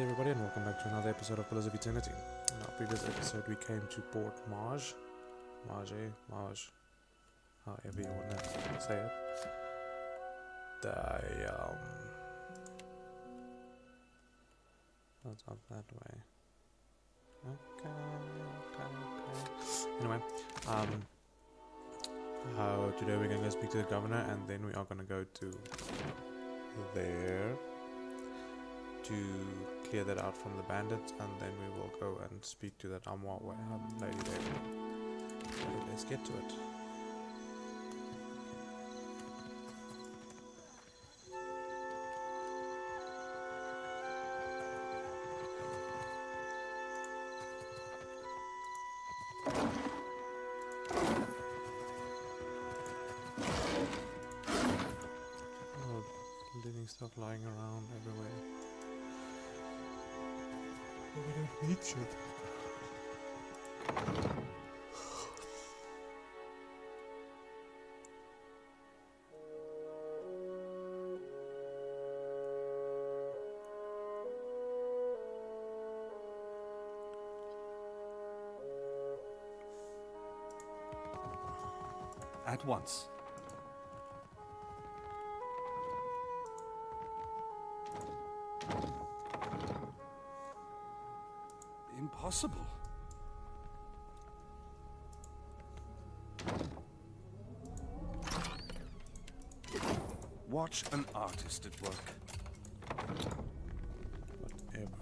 there everybody, and welcome back to another episode of Pillars of Eternity. In our previous episode we came to Port Maje, however you want to say it. That's up that way. Okay. Anyway, today we're going to speak to the governor, and then we are going to go to there to clear that out from the bandits, and then we will go and speak to that lady there. So let's get to it. Living stuff lying around everywhere. We don't need shit. At once. Impossible. Watch an artist at work. Whatever.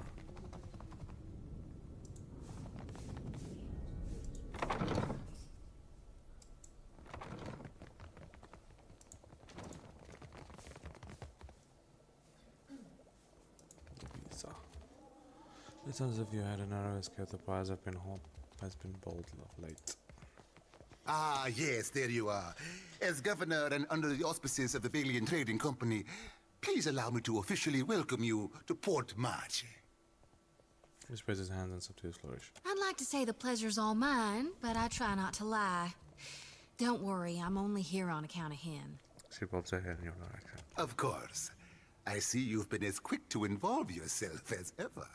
It sounds as if you had a narrow escape. The prize has been bold of late. Ah, yes, there you are. As governor and under the auspices of the Valiant Trading Company, please allow me to officially welcome you to Port Maje. He spreads his hands and subdues flourish. I'd like to say the pleasure's all mine, but I try not to lie. Don't worry, I'm only here on account of him. She bobs her head in your direction. Of course. I see you've been as quick to involve yourself as ever.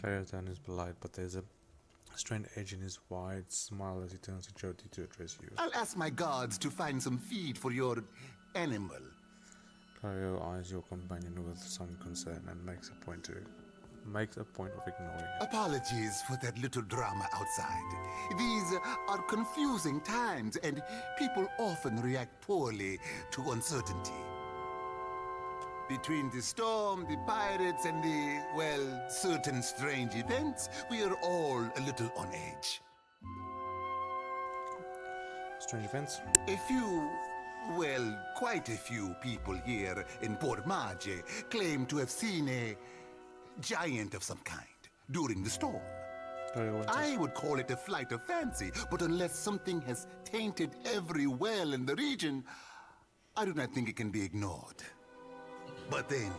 Cariatan is polite, but there's a strained edge in his wide smile as he turns to Jyoti to address you. I'll ask my guards to find some feed for your animal. Cario eyes your companion with some concern and makes a point of ignoring it. Apologies for that little drama outside. These are confusing times, and people often react poorly to uncertainty. Between the storm, the pirates, and certain strange events, we are all a little on edge. Strange events? Quite a few people here in Port Maje claim to have seen a giant of some kind during the storm. I would call it a flight of fancy, but unless something has tainted every well in the region, I do not think it can be ignored. But then,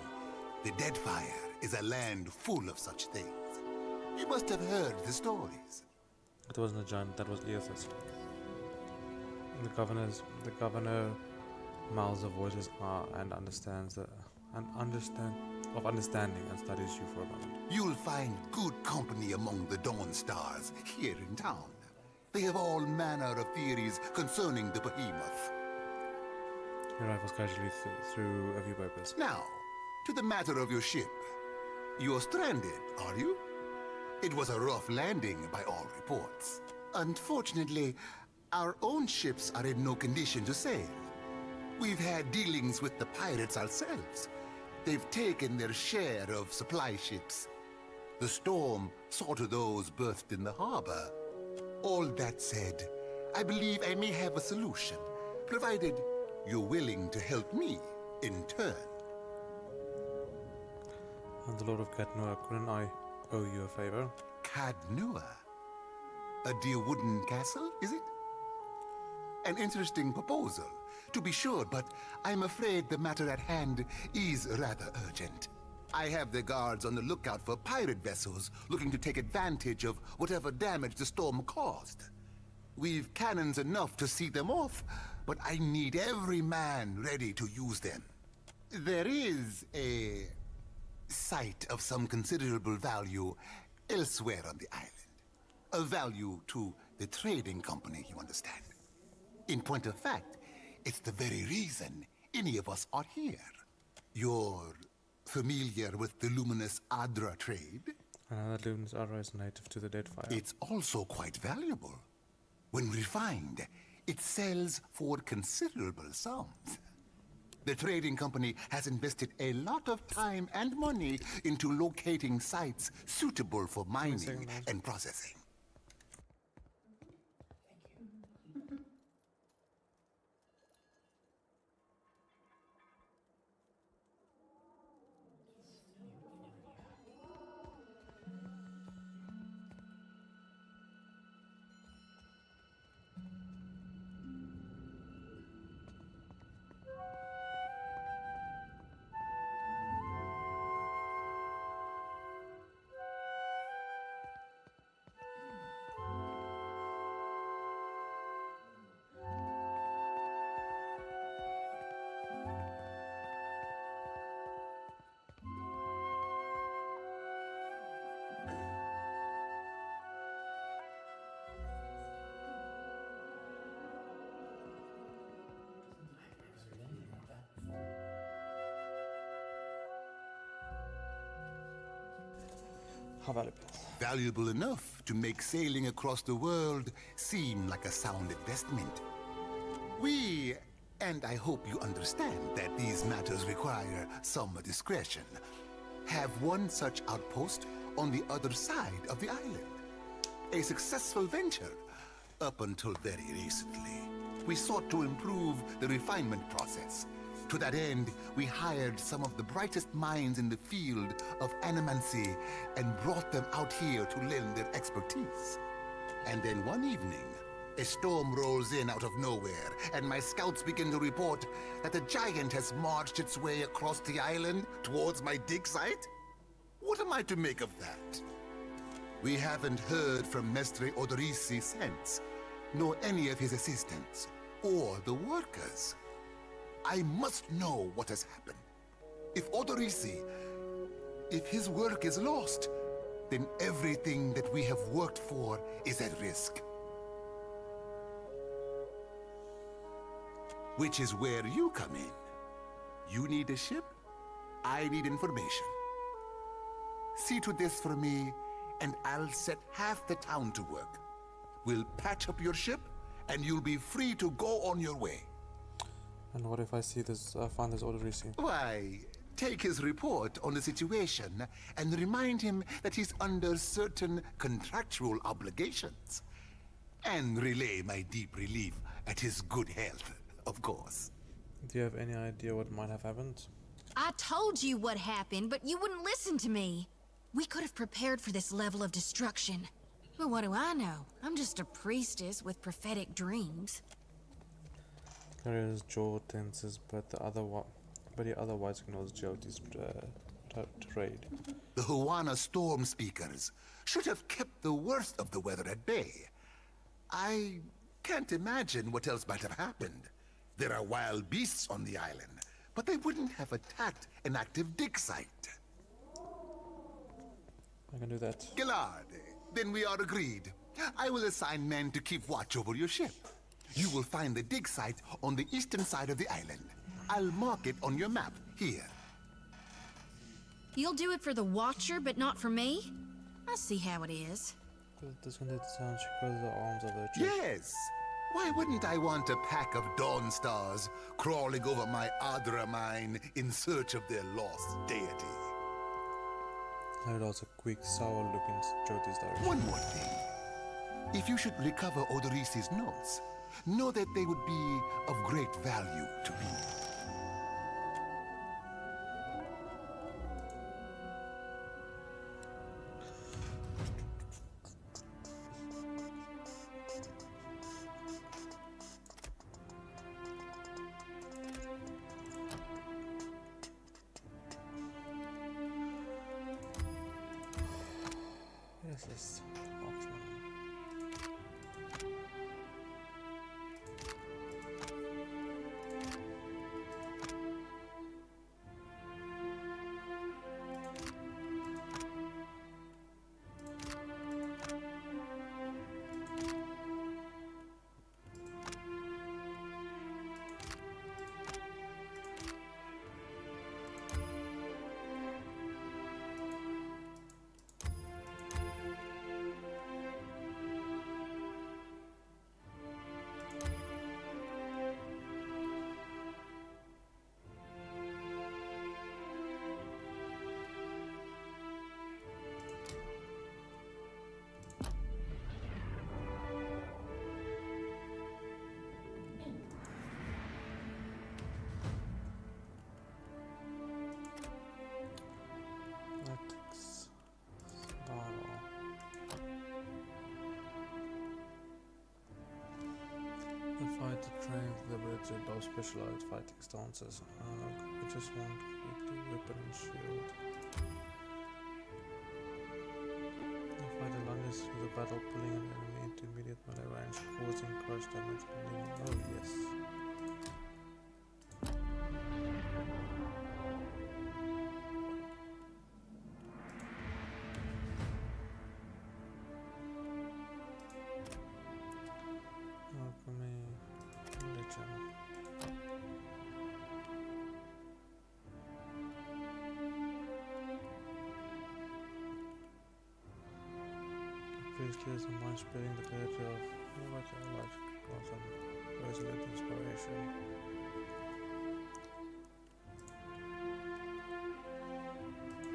the Deadfire is a land full of such things. You must have heard the stories. It wasn't a giant, that was Eothas. The governor mouths the voices and understanding and studies you for a moment. You'll find good company among the Dawn Stars here in town. They have all manner of theories concerning the behemoth. He rifles casually through a few papers. Now, to the matter of your ship. You're stranded, are you? It was a rough landing by all reports. Unfortunately, our own ships are in no condition to sail. We've had dealings with the pirates ourselves. They've taken their share of supply ships. The storm saw to those berthed in the harbor. All that said, I believe I may have a solution, provided you're willing to help me in turn. I'm the Lord of Katnua. Couldn't I owe you a favor? Katnua? A dear wooden castle, is it? An interesting proposal, to be sure, but I'm afraid the matter at hand is rather urgent. I have the guards on the lookout for pirate vessels looking to take advantage of whatever damage the storm caused. We've cannons enough to see them off, but I need every man ready to use them. There is a site of some considerable value elsewhere on the island. A value to the trading company, you understand. In point of fact, it's the very reason any of us are here. You're familiar with the luminous adra trade? That luminous adra is native to the Deadfire. It's also quite valuable. When refined, it sells for considerable sums. The trading company has invested a lot of time and money into locating sites suitable for mining and processing. How valuable? Valuable enough to make sailing across the world seem like a sound investment. We, and I hope you understand that these matters require some discretion, have one such outpost on the other side of the island. A successful venture, up until very recently. We sought to improve the refinement process. To that end, we hired some of the brightest minds in the field of animancy and brought them out here to lend their expertise. And then one evening, a storm rolls in out of nowhere, and my scouts begin to report that a giant has marched its way across the island towards my dig site. What am I to make of that? We haven't heard from Mestre Odyssey since, nor any of his assistants, or the workers. I must know what has happened. If Odyssey, if his work is lost, then everything that we have worked for is at risk. Which is where you come in. You need a ship, I need information. See to this for me, and I'll set half the town to work. We'll patch up your ship, and you'll be free to go on your way. And what if I see this, find this Odyssey? Why, take his report on the situation and remind him that he's under certain contractual obligations. And relay my deep relief at his good health, of course. Do you have any idea what might have happened? I told you what happened, but you wouldn't listen to me. We could have prepared for this level of destruction. But what do I know? I'm just a priestess with prophetic dreams. Claria's jaw tenses, but he otherwise ignores Eothas' trade. The Huana storm speakers should have kept the worst of the weather at bay. I can't imagine what else might have happened. There are wild beasts on the island, but they wouldn't have attacked an active dig site. I can do that. Gillard, then we are agreed. I will assign men to keep watch over your ship. You will find the dig site on the eastern side of the island. I'll mark it on your map, here. You'll do it for the Watcher, but not for me? I see how it is. Doesn't it sound she grows the arms of her chest? Yes! Why wouldn't I want a pack of Dawn Stars crawling over my Adra mine in search of their lost deity? There was a quick, sour look in Eothas' direction. One more thing. If you should recover Odoris's notes, know that they would be of great value to me. What is this? Option. to both specialized fighting stances. We just want weekly weapon and shield. Fight the longest through the battle, pulling an enemy into immediate melee range, causing crush damage and leaving. Oh yes. Clears the mind, spreading the clarity of what I like, awesome, resolute inspiration.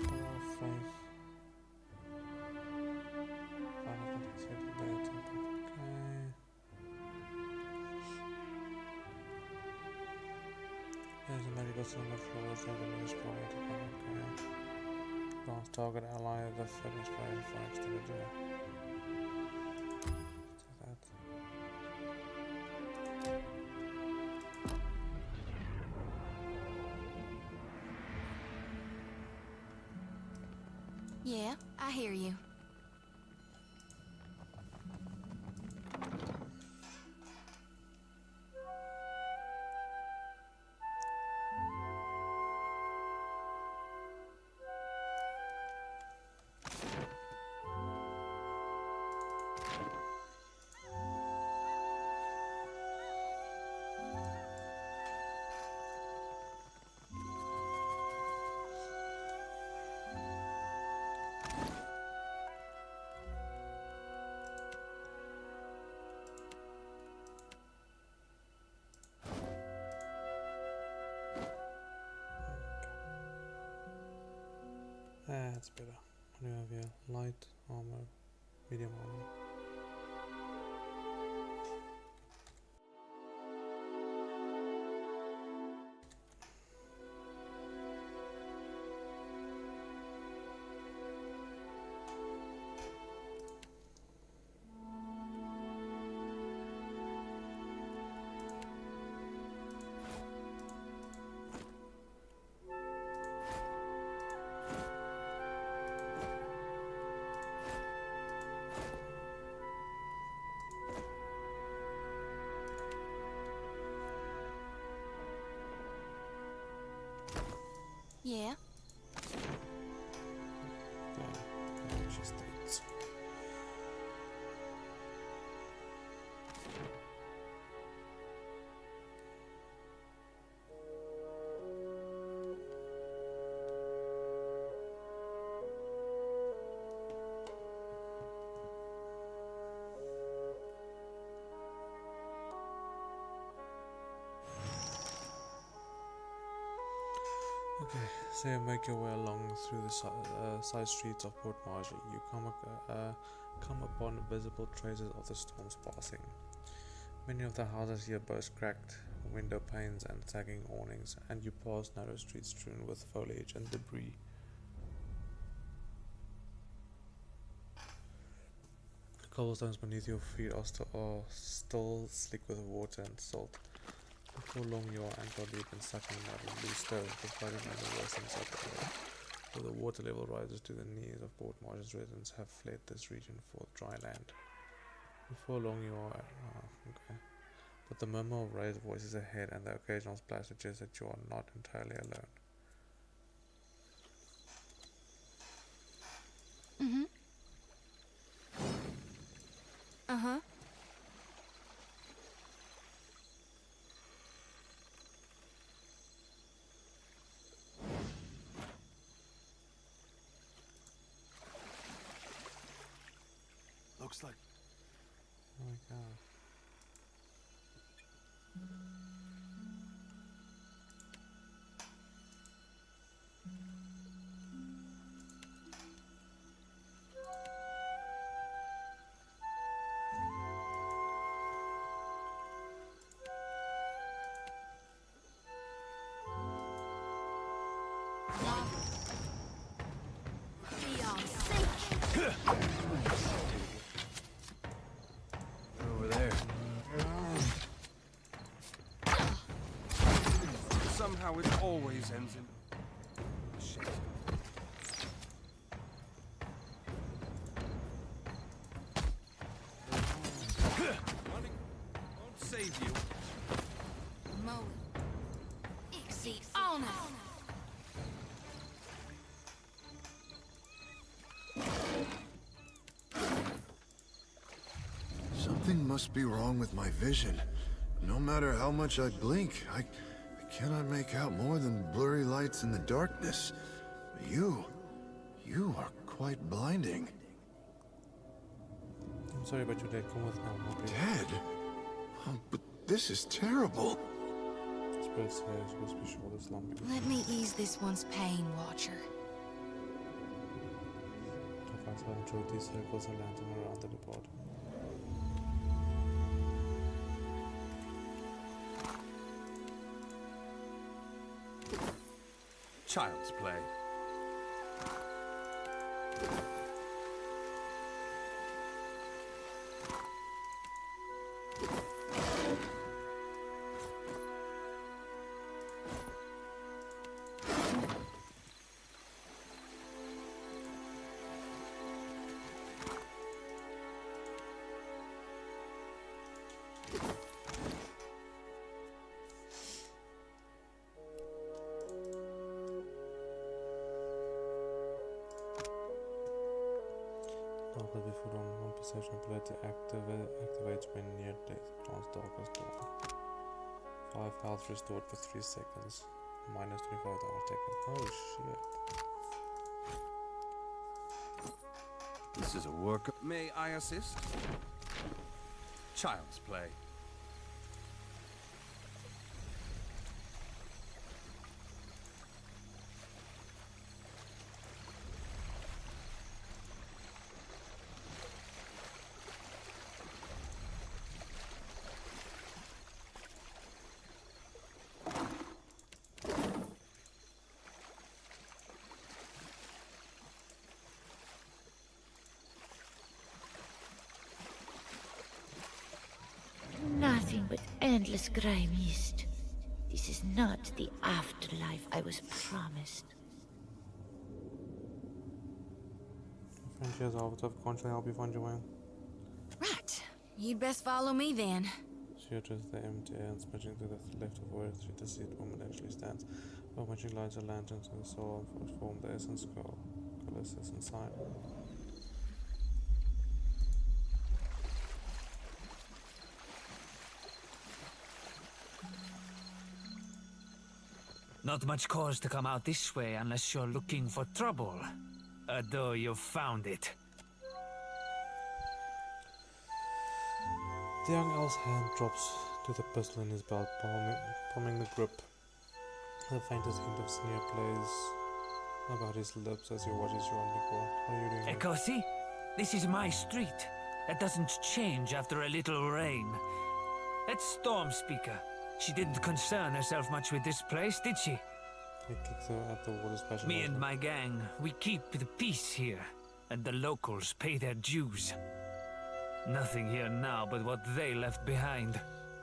Power of faith. Final fantasy data. Okay. There's a magical cylinder floor, so the nearest point. Okay. Last target ally of the third inspiration for extended day. Yeah, I hear you. That's better. What do you have here? Light armor, medium armor. Yeah. She states. Okay, so you make your way along through the side streets of Port Maje. You come upon visible traces of the storm's passing. Many of the houses here boast cracked window panes and sagging awnings, and you pass narrow streets strewn with foliage and debris. The cobblestones beneath your feet are still slick with water and salt. Before long you are ankle deep in sucking mud and loose stones, providing on the western side of the road. Though the water level rises to the knees of Port Maje's residents have fled this region for dry land. Before long you are okay. But the murmur of raised voices ahead and the occasional splash suggests that you are not entirely alone. Mm-hmm. Uh-huh. Looks like Oh my god. over there. how it always ends in shit. Running won't save you. Moe. Ixie Honor. Something must be wrong with my vision. No matter how much I blink, I cannot make out more than blurry lights in the darkness. You are quite blinding. I'm sorry, but your dad come with now. Dead? Oh, but this is terrible. Spirit's hair is supposed to be shoulder slumping. Let me ease this one's pain, Watcher. I find some through these circles and lantern around the depot. Child's play. Darker before dawn, one perception ability activates when near death, grants darkest dawn. 5 health restored for 3 seconds. Minus 25 damage taken. Oh shit. This is a work. May I assist? Child's play. Nothing but endless grey mist. This is not the afterlife I was promised. Friend, she has all of control. Help you find your way. Right. You'd best follow me then. She addresses the empty air and smudging to the left of where the seat woman actually stands. While matching lights and lanterns in the soul form the essence coalesces inside. Not much cause to come out this way unless you're looking for trouble. Although you've found it. The young elf's hand drops to the pistol in his belt, palming the grip. The faintest hint of sneer plays about his lips as he watches you on the call. What are you doing? Eothas, this is my street. That doesn't change after a little rain. That storm speaker. She didn't concern herself much with this place, did she? He kicks her at the water splash. Me and my gang, we keep the peace here, and the locals pay their dues. Nothing here now but what they left behind.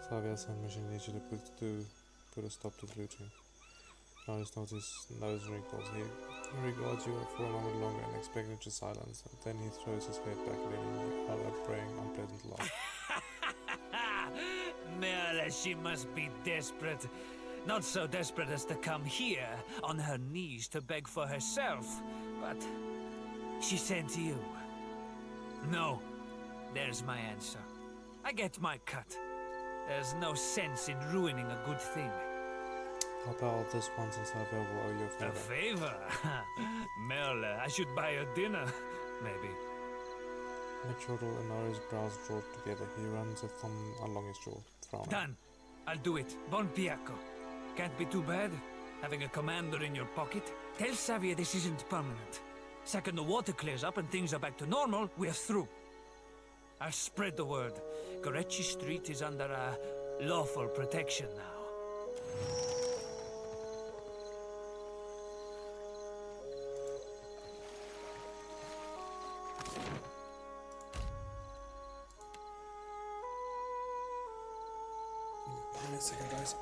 Savia's hand mission needs you to put a stop to the looting. Now he notes his nose wrinkles. He regards you for a moment longer and expects your silence. Then he throws his head back, letting you out a praying, unpleasant laugh. Merle, she must be desperate. Not so desperate as to come here on her knees to beg for herself, but she sent you. No, there's my answer. I get my cut. There's no sense in ruining a good thing. How about this once and Savia will owe you a A favor? favor? Merle, I should buy her dinner, maybe. Maturel and his brows draw together. He runs a thumb along his jaw, frowning. Done. I'll do it. Bon Piaco. Can't be too bad, having a commander in your pocket. Tell Savia this isn't permanent. Second the water clears up and things are back to normal, we're through. I'll spread the word. Gorechi Street is under lawful protection now. Give me a second, guys.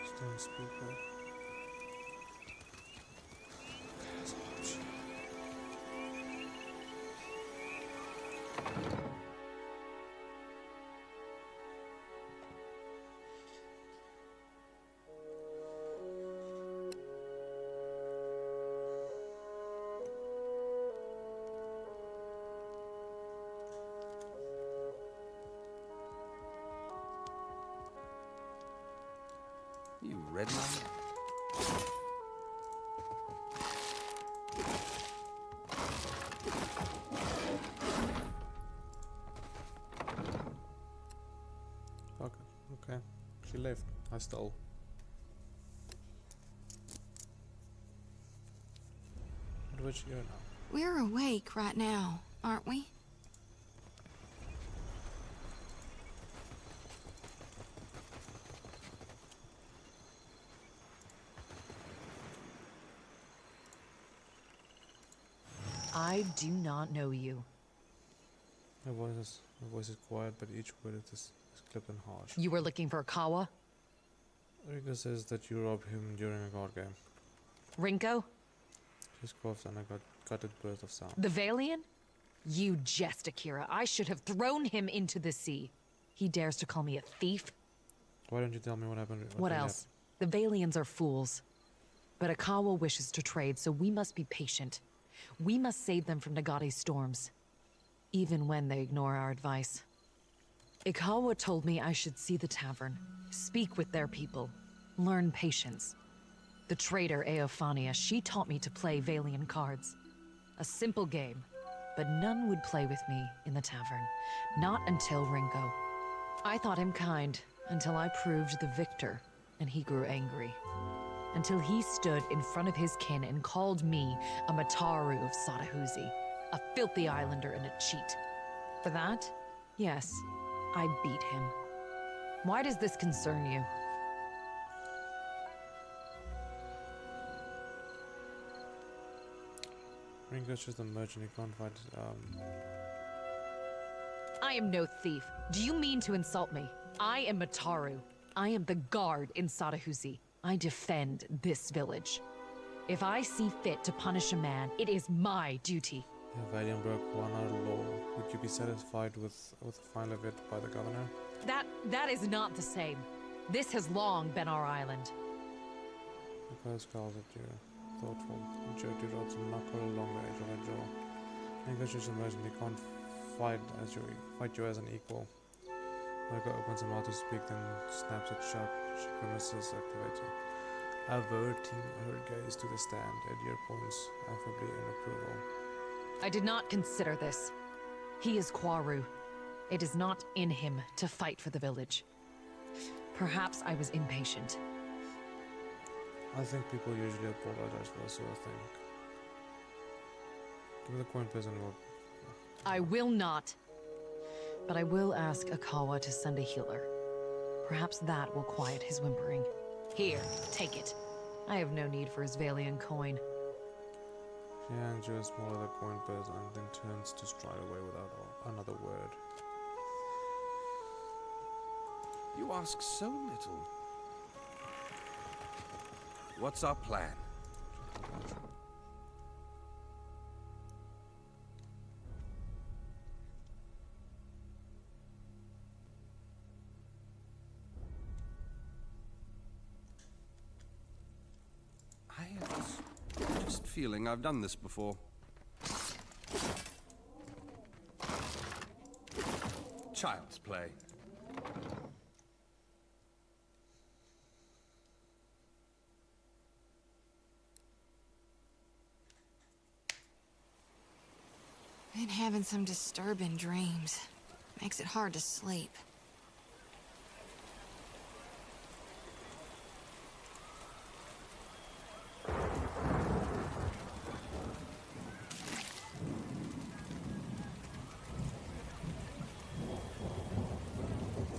Stone speaker. That's an option. You read mine? Fuck it. Okay. She left. I stole. Where would she go now? We're awake right now, aren't we? I do not know you. Her voice is quiet, but each word is clipped and harsh. You were looking for Kawa? Rika says that you robbed him during a card game. Rinko? She coughs and I got gutted burst of sound. The Valian? You jest, Akira. I should have thrown him into the sea. He dares to call me a thief? Why don't you tell me what happened? What else? The Valians are fools. But Akawa wishes to trade, so we must be patient. We must save them from Nagate's storms, even when they ignore our advice. Ikawa told me I should see the tavern, speak with their people, learn patience. The trader Eothas, she taught me to play Valian cards. A simple game, but none would play with me in the tavern, not until Rinko. I thought him kind until I proved the victor, and he grew angry. Until he stood in front of his kin and called me a Mataru of Sadahuzi, a filthy islander and a cheat. For that, yes, I beat him. Why does this concern you? Ringo's just a merchant, he can't fight. I am no thief. Do you mean to insult me? I am Mataru. I am the guard in Sadahuzi. I defend this village. If I see fit to punish a man, it is my duty. If Valiant broke one out of law, would you be satisfied with a fine levy by the governor? That is not the same. This has long been our island. The curse calls at you, thoughtful. You joke to rod some knuckle along the edge of her jaw. Ringo's just a merchant, he can't fight you as an equal. Ringo opens her mouth to speak, then snaps it shut. She grimaces, activating, averting her gaze to the stand. Edir points affably in approval. I did not consider this. He is Kwaru. It is not in him to fight for the village. Perhaps I was impatient. I think people usually apologize for that sort of thing. Give me the coin purse and we'll... I will not. But I will ask Akawa to send a healer. Perhaps that will quiet his whimpering. Here, take it. I have no need for his Valian coin. She hands you a small leather coin purse and then turns to stride away without another word. You ask so little. What's our plan? I have this just feeling I've done this before. Child's play. Been having some disturbing dreams. Makes it hard to sleep.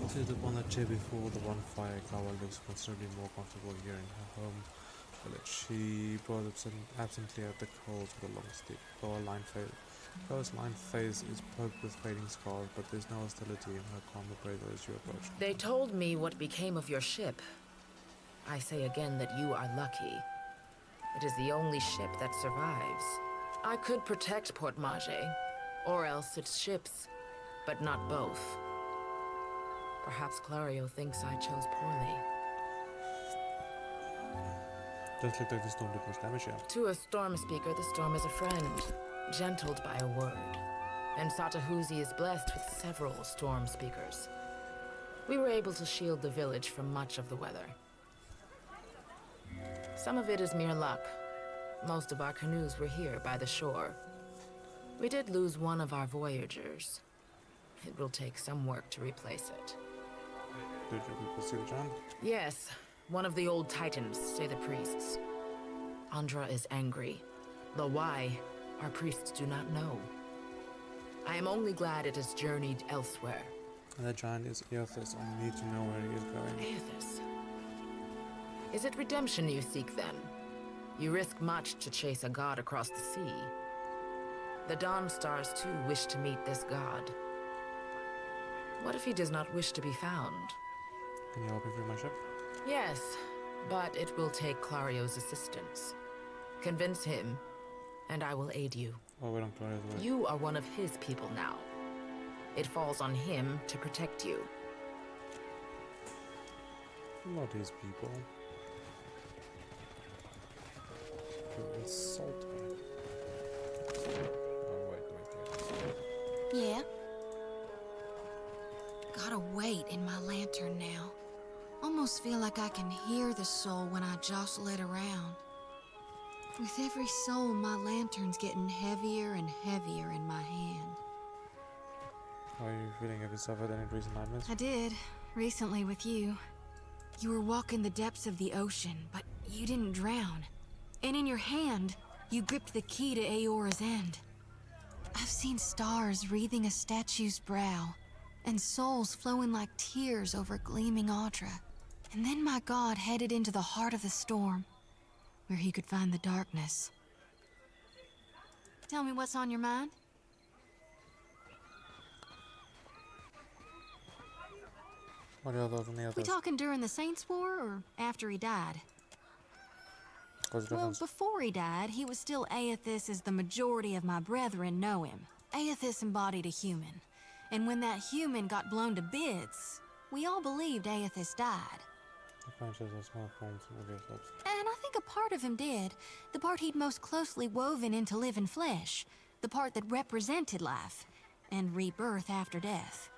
Seated upon a chair before the bonfire, Kawa looks considerably more comfortable here in her home village. She paws absently at the coals with a long stick, though her line Coastline face is poked with fading scars, but there's no hostility in her calm appraisal as you approach. They told me what became of your ship. I say again that you are lucky. It is the only ship that survives. I could protect Port Maje, or else its ships, but not both. Perhaps Clario thinks I chose poorly. Does look like the storm did much damage here. To a storm speaker, the storm is a friend, gentled by a word. And Satahuzi is blessed with several storm speakers. We were able to shield the village from much of the weather. Some of it is mere luck. Most of our canoes were here by the shore. We did lose one of our voyagers. It will take some work to replace it. Did your people see the giant? Yes, one of the old titans, say the priests. Andra is angry, though why, our priests do not know. I am only glad it has journeyed elsewhere. And that giant is Eothas. I need to know where he is going. Eothas. Is it redemption you seek then? You risk much to chase a god across the sea. The Dawn Stars too wish to meet this god. What if he does not wish to be found? Can you help me free my ship? Yes, but it will take Clario's assistance. Convince him, and I will aid you. Oh, wait on Claria's way. You are one of his people now. It falls on him to protect you. Not his people. You insult me. Oh, wait. Yeah? Gotta wait in my lantern now. Almost feel like I can hear the soul when I jostle it around. With every soul, my lantern's getting heavier and heavier in my hand. How are you feeling? Have you suffered any recent nightmares? I did, recently with you. You were walking the depths of the ocean, but you didn't drown. And in your hand, you gripped the key to Eora's end. I've seen stars wreathing a statue's brow, and souls flowing like tears over gleaming adra. And then my god headed into the heart of the storm, where he could find the darkness. Tell me what's on your mind? What are your thoughts on the We others? talking during the Saints' War, or after he died? What's the Well, difference? before he died, he was still Eothas as the majority of my brethren know him. Eothas embodied a human. And when that human got blown to bits, we all believed Eothas died. The French has small forms of your lips. And I think a part of him did. The part he'd most closely woven into living flesh. The part that represented life. And rebirth after death.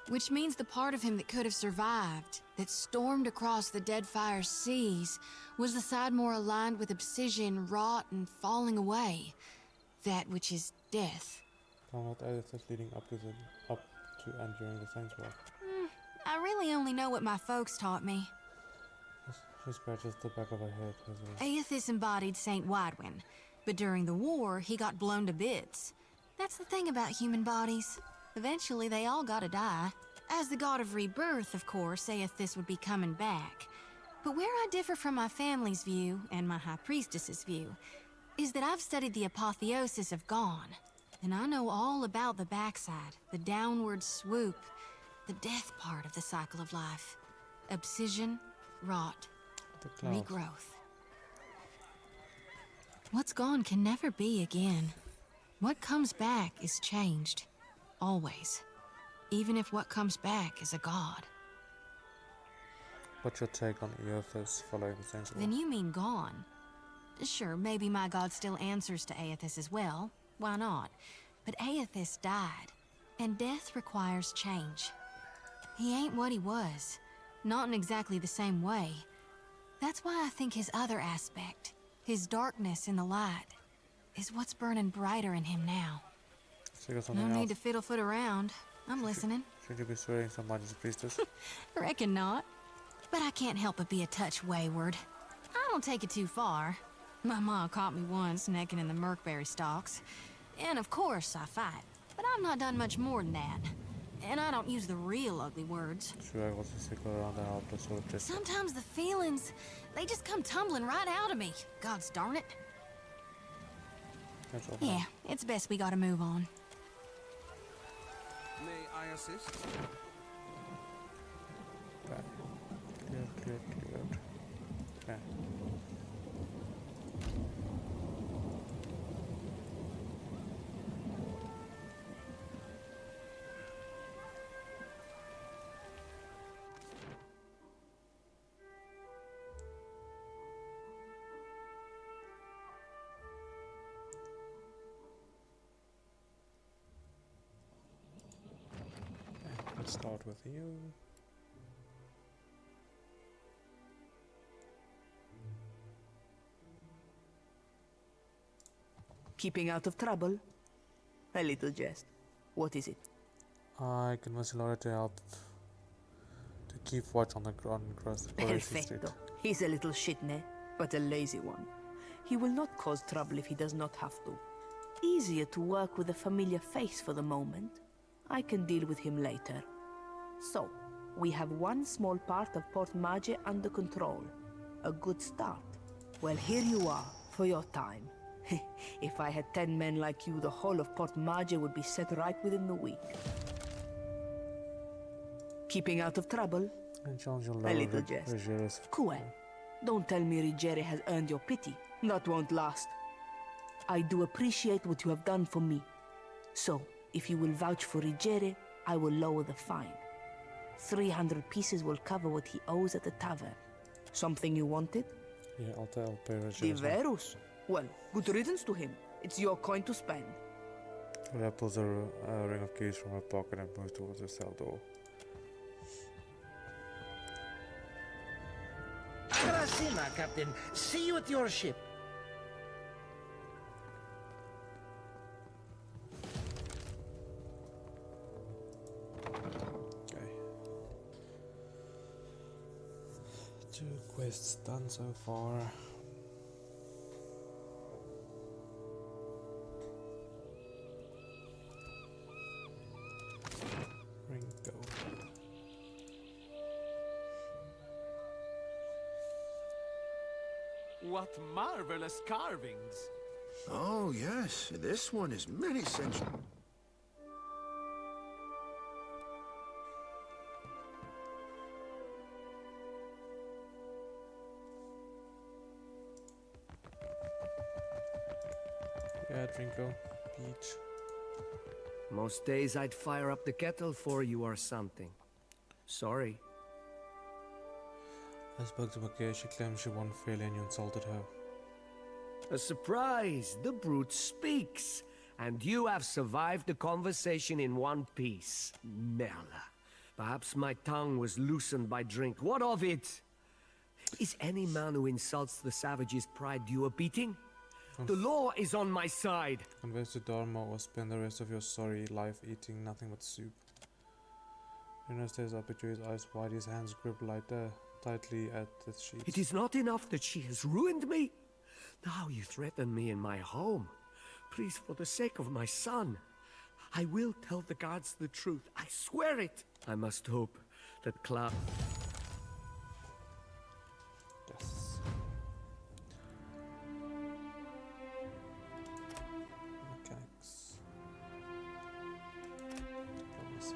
Which means the part of him that could have survived, that stormed across the Deadfire seas, was the side more aligned with obsidian, rot, and falling away. That which is death. Talking about Eothas leading up to and during the Saints' War. I really only know what my folks taught me. She scratches the back of her head. Eothas embodied Saint Widwin, but during the war, he got blown to bits. That's the thing about human bodies. Eventually, they all gotta die. As the god of rebirth, of course, Eothas would be coming back. But where I differ from my family's view, and my High Priestess's view, is that I've studied the apotheosis of Gone. And I know all about the backside, the downward swoop, the death part of the cycle of life. Obsidian, rot, regrowth. What's gone can never be again. What comes back is changed. Always. Even if what comes back is a god. What's your take on Eothas following the Saints' War? Then you mean gone. Sure, maybe my god still answers to Eothas as well. Why not? But Eothas died. And death requires change. He ain't what he was. Not in exactly the same way. That's why I think his other aspect, his darkness in the light, is what's burning brighter in him now. So you got No something need else? to fiddle-foot around. I'm listening. Should you be swearing somebody's priestess? Reckon not. But I can't help but be a touch wayward. I don't take it too far. My ma caught me once necking in the Merkberry stalks. And of course I fight. But I've not done much more than that. And I don't use the real ugly words. Sure, I was a sickle around the helpless sort of just. Sometimes the feelings, they just come tumbling right out of me. Gods darn it. That's all. Yeah, it's best we gotta move on. May I assist? Okay. Clear. Okay. Let's start with you. Keeping out of trouble? A little jest. What is it? I convinced Laura to help to keep watch on the ground across the Odyssey Street. Perfecto. He's a little shitne, but a lazy one. He will not cause trouble if he does not have to. Easier to work with a familiar face for the moment. I can deal with him later. So, we have one small part of Port Maje under control. A good start. Well, here you are, for your time. If I had 10 men like you, the whole of Port Maje would be set right within the week. Keeping out of trouble? A little jest. Cool. Don't tell me Rigere has earned your pity. That won't last. I do appreciate what you have done for me. So, if you will vouch for Rigere, I will lower the fine. 300 pieces will cover what he owes at the tavern. Something you wanted? Yeah, I'll pay Rigere. Diverus. Well, good riddance to him. It's your coin to spend. Rhea pulls a ring of keys from her pocket and moves towards the cell door. Karasima, Captain. See you at your ship. Okay. 2 quests done so far. Ringo. What marvelous carvings! Oh, yes. This one is many centuries. Yeah, Ringo. Beach. Most days I'd fire up the kettle for you or something. Sorry. I spoke to Makea. She claimed she won fairly and you insulted her. A surprise! The brute speaks! And you have survived the conversation in one piece. Merla. Perhaps my tongue was loosened by drink. What of it? Is any man who insults the savage's pride due a beating? The law is on my side. Convince the Dharma or spend the rest of your sorry life eating nothing but soup. Reno stares up at you, his eyes wide, his hands grip tightly at the sheets. It is not enough that she has ruined me. Now you threaten me in my home. Please, for the sake of my son, I will tell the guards the truth. I swear it. I must hope that Cloud... Yes. Mechanics. Let me see.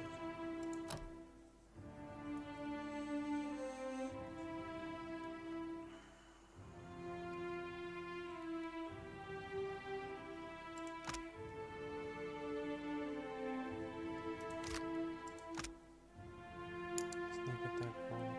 Sneak attack roll.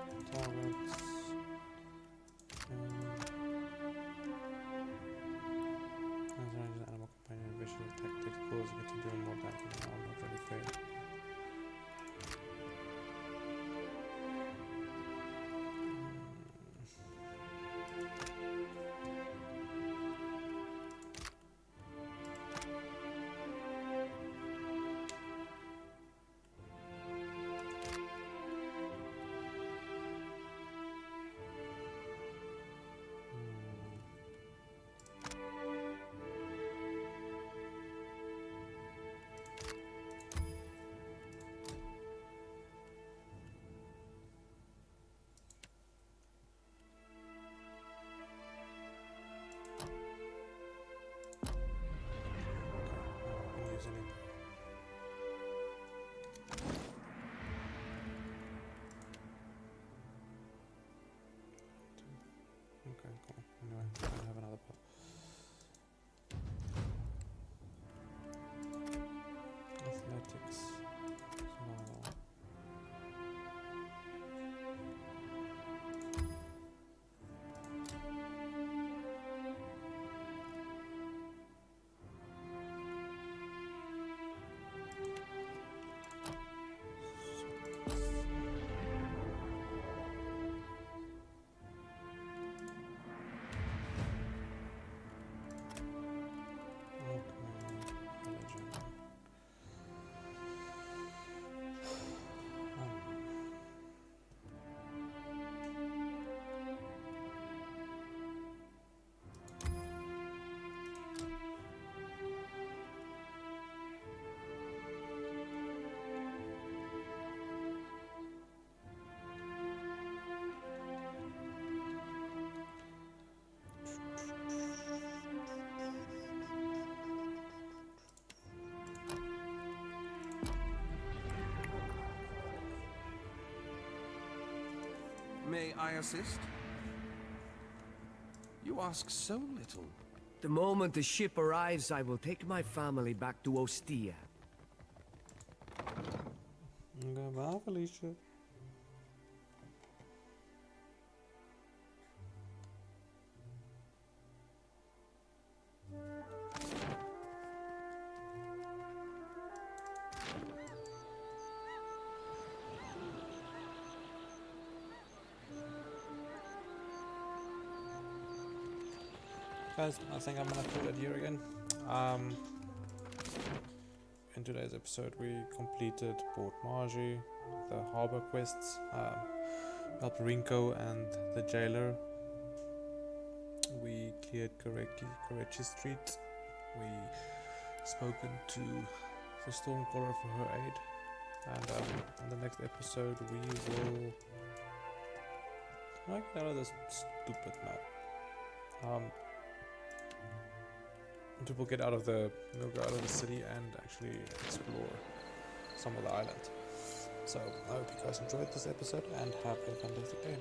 anyway. I don't have another pot. Athletics. Survival. May I assist? You ask so little. The moment the ship arrives, I will take my family back to Ostia. Bye, Felicia. Guys, I think I'm gonna call it here again. In today's episode, we completed Port Maje, the harbor quests, helped Rinko and the jailer. We cleared Karechi Street. We spoken to the Stormcaller for her aid, and in the next episode, we will. Can I get out of this stupid map? We'll get out of the, we'll go out of the city and actually explore some of the island. So I hope you guys enjoyed this episode and have a fantastic day.